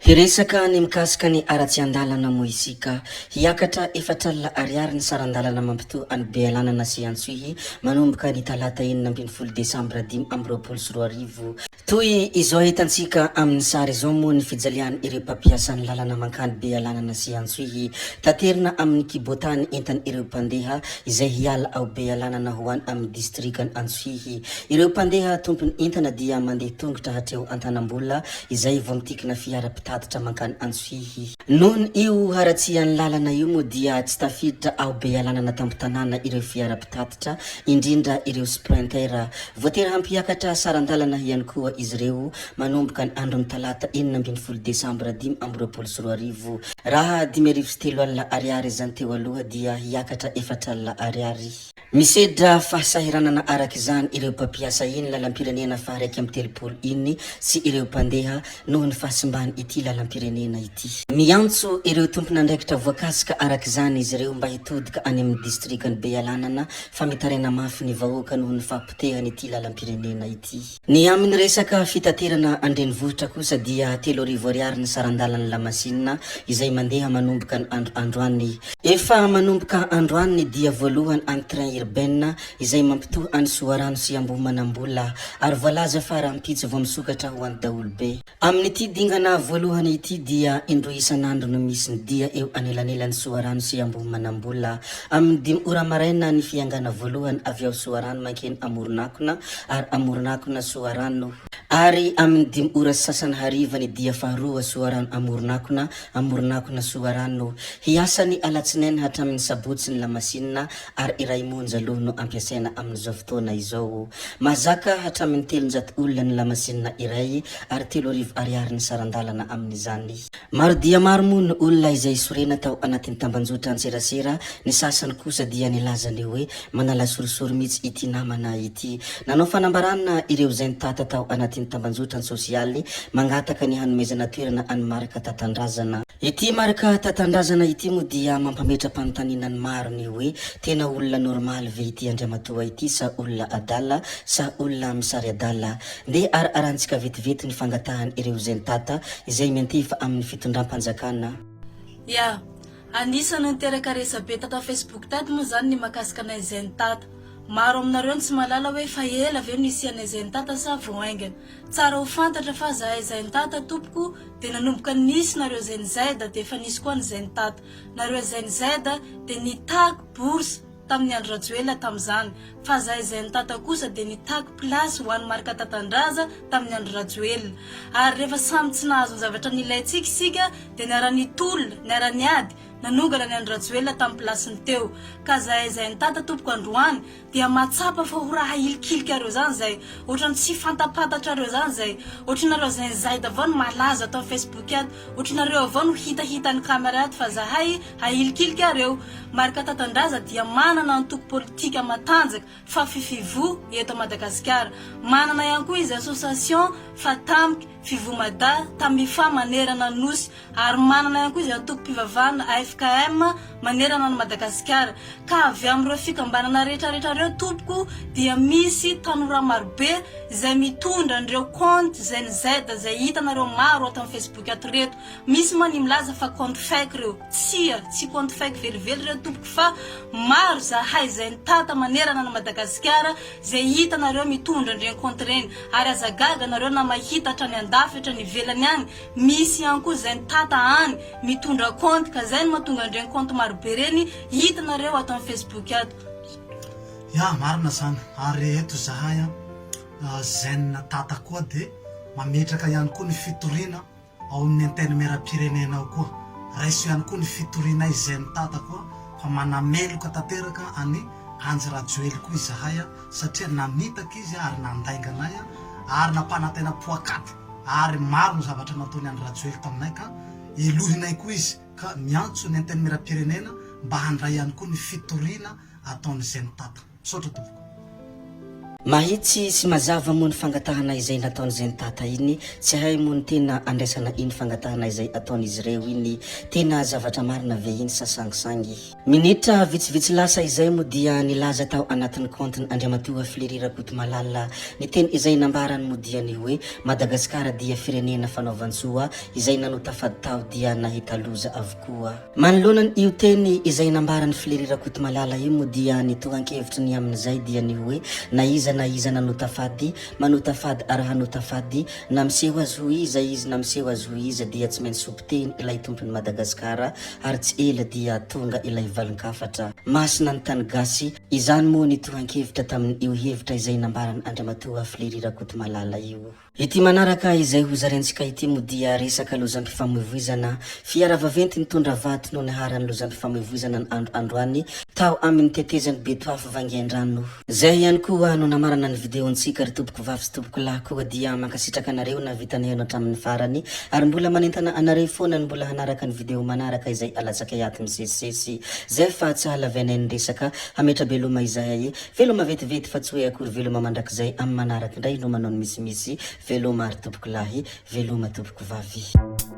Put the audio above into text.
Hiresaka ny mikasika ny aratsy andalana mo isika hiakatra efatralina ariary ny sarandalana mampito any Bealanana sy Antsohihy manomboka ny talata 25 Desambra 2024 toy izao hitantsika amin'ny sary izao moa ny fijaliany ireo mpampiasa ny lalana mankany Bealanana sy Antsohihy taterina amin'ny kibotany entany ireo mpandeha izay hiala ao Bealanana ho any amin'ny distrikany Antsohihy. Ireo mpandeha tompony entana dia mandeha tongotra hatreo Antanambola izay vao mitikina fiara tatatra mankany Antsohihy. Nohon io haratsy any lalana io moa dia tsy tafiditra ao Bealanana tampotanana ireo fiara pitatatra indrindra ireo sprinter voatery hampiakatra sarandalana ihany koa izy ireo manomboka ny andro ny talata 25 Desambra 2024 raha 2023 ariary zany teo aloha dia hiakatra efatralina ariary. Misedra fahasahiranana araka izany ireo mpampiasa iny lalam-pirenena faharaiky amin'ny telopolo iny sy ireo mpandeha noho ny fahasimbany ity lalam-pirenena ity. Miantso ireo tompona andraikitra voakasika araka izany izy ireo mba hitodika any amin'ny distrikany Bealanana fa mitarena mafy ny vahoaka noho ny fampitehany ity lalam-pirenena ity. Ny amin'ny resaka fitaterana andrenivohitra kosa dia 3,000 ariary ny sarandalany lamasinina izay mandeha manomboka ny androany. Efa manomboka androany dia voalohany any train urbaine izay mampitohy any Soarano sy Ambohimanambola ary voalaza fa raha mpitsy vao misokatra ho any Daolobe. Amin'ity dingana voalohany ity dia indroa isan'andro no misy ny dia eo anelanelany Soarano sy Ambohimanambola. Amin'ny 5 ora maraina ny fiangana voalohany avy ao Soarano mankeny Amoronakona ary Amoronakona Soarano. Ary amin'ny 5 ora sasany hariva ny dia faharoa Soarano Amoronakona, Amoronakona Soarano. Hiasa ny alatsinainy hatramin'ny sabotsy ny lamasinina ary iray monja aloha no ampiasaina amin'izao fotoana izao. Mazaka hatramin'ny 300 olona ny lamasinina iray ary 3,000 ariary ny sarandalana amin'izany. Maro dia maro moa ny olona izay sorena tao anatin'ny tambanjotra antserasera, ny sasany kosa dia nilazany hoe manala sorisory mihitsy ity namana ity. Nanao fanambarana ireo zay nitata tao anatin'ny tambanjotra sosialy mangataka ny hanomezana toerana any marika tatandrazana. Ity marika tatandrazana ity moa dia mampametra-panontaniana ny maro ny hoe tena olona normal ve ity Andriamatoa ity sa olona adala sa olona misary adala. Nde ararantsika vetivety ny fangatahany ireo zay nitata izay miantifa amin'ny fitondram-panjakana. Ya, anisany niteraka resabe tata Facebook tato moa zany ny makasika anay zay nitata. Maro aminareo tsy malala hoe fa ela ve nisy anay zay nitata sa voaingana. Tsara ho fantatra fa zahay zay nitata tompoko de nanomboka nisy nareo zay nizaida de efa nisy koa ny zay nitata. Nareo zay nizaida de nitaky bourse tamin'ny andro rajoela tam'izany fa zahay zay nitata kosa de nitaky place ho an'ny marika tatandraza tamin'ny andro rajoela. Ary rehefa samy tsy nahazo ny zavatra nilayntsika isika de niara-nitolona, niara-niady nanongana ny andro rajoela tamin'ny plasiny teo. Ka zahay zay nitata tompoko androany dia matsapa fa ho raha ilikilika areo zany zay, ohatrany tsy fantapatatra areo zany zay, ohatranareo zay nizaida avao no malaza atao Facebook ato, ohatranareo avao no hitahita ny kamera ato fa zahay hailikilika areo. Marika tatandraza dia manana ny toko politika matanjaka fa fifivo eto Madagasikara. Manana ihany koa izy association Fatamiky Fivomada Tamifa manerana nosy ary manana ihany koa izy antoko mpivavahana AFKM manerana ny Madagasikara. Ka avy amin'ireo fikambanana rehetrarehetra reo tompoko dia misy tanora marobe izay mitondra an'ireo compte zay nizaida zay hitanareo maro ato amin'ny Facebook ato reto. Misy mani milaza fa compte fake reo, tsy compte fake velively reo tompoko fa maro zahay zay nitata manerana ny Madagasikara zay hitanareo mitondra an'ireny compte reny ary azagaga nareo na mahita hatrany andafy hatrany ivelany any. Misy ihany koa zay nitata any mitondra compte ka zay no mahatonga an'ireny compte marobe reny hitanareo ato amin'ny Facebook ato. Ya, marina zany. Ary eto zahay zay natata koa de mametraka ihany koa ny fitoriana ao amin'ny anteny meram-pirenena ao koa. Raiso ihany koa ny fitoriana izay nitata koa fa manameloka tanteraka any Anjy Rajoely koa izahay satria namitaka izy ary nandaingana ay ary nampanantena poakaty ary maro ny zavatra nataony Andry Rajoely taminay ka elohinay koa izy ka miantso ny anteny meram-pirenena mba handray ihany koa ny fitoriana ataon'izay nitata. Misaotra tompoko. mahitsy sy mazava moa ny fangatahana izay nataony zay ny tata iny, tsy hay moa ny tena andraisana iny fangatahana izay ataon'izy ireo iny, tena zavatra marina ve iny sa sangisangy. Minitra vitsivitsy lasa izay moa dia nilaza tao anatin'ny compte Andriamatoa Flery Rakotomalala ny teny izay nambarany moa dia ny hoe Madagasikara dia firenena fanaovansoa izay nanotafady tao dia nahita loza avokoa. Manoloana io teny izay nambarany Flery Rakotomalala io moa dia nitohan-kevitry ny amin'izay dia ny hoe na iza nanotafady manotafady ary hanotafady na miseho azy ho iza izy na miseho azy ho iza dia tsy maintsy sopiteny ilay tompony Madagasikara ary tsy ela dia tonga ilay valin-kafatra masina ny tany gasy. Izany moa nitohan-kevitra tamin'io hevitra izay nambarany Andriamatoa Flery Rakotomalala io. Ity manaraka izay ho zaraintsika ity moa dia resaka lozam-pifamoivoizana fiaravaventy nitondra vaty noho niharany lozam-pifamoivoizana ny androany tao amin'ny tetezany Betoafo Vangaindrano. Zay ihany koa no namarana ny videontsika ry tompoko vavy sy tompoko lahy koa dia mankasitraka anareo na vitanay hatramin'ny farany ary mbola manentana anareo foana ny mbola hanaraka ny video manaraka izay alatsaka iaty misesisesy zay fa tsy halavyanay ny resaka hametra veloma izay veloma vetivety fa tsy hoe akory veloma mandrakizay amin'ny manaraka indray no manao ny misimisy veloma ary tompoko lahy veloma tompoko vavy.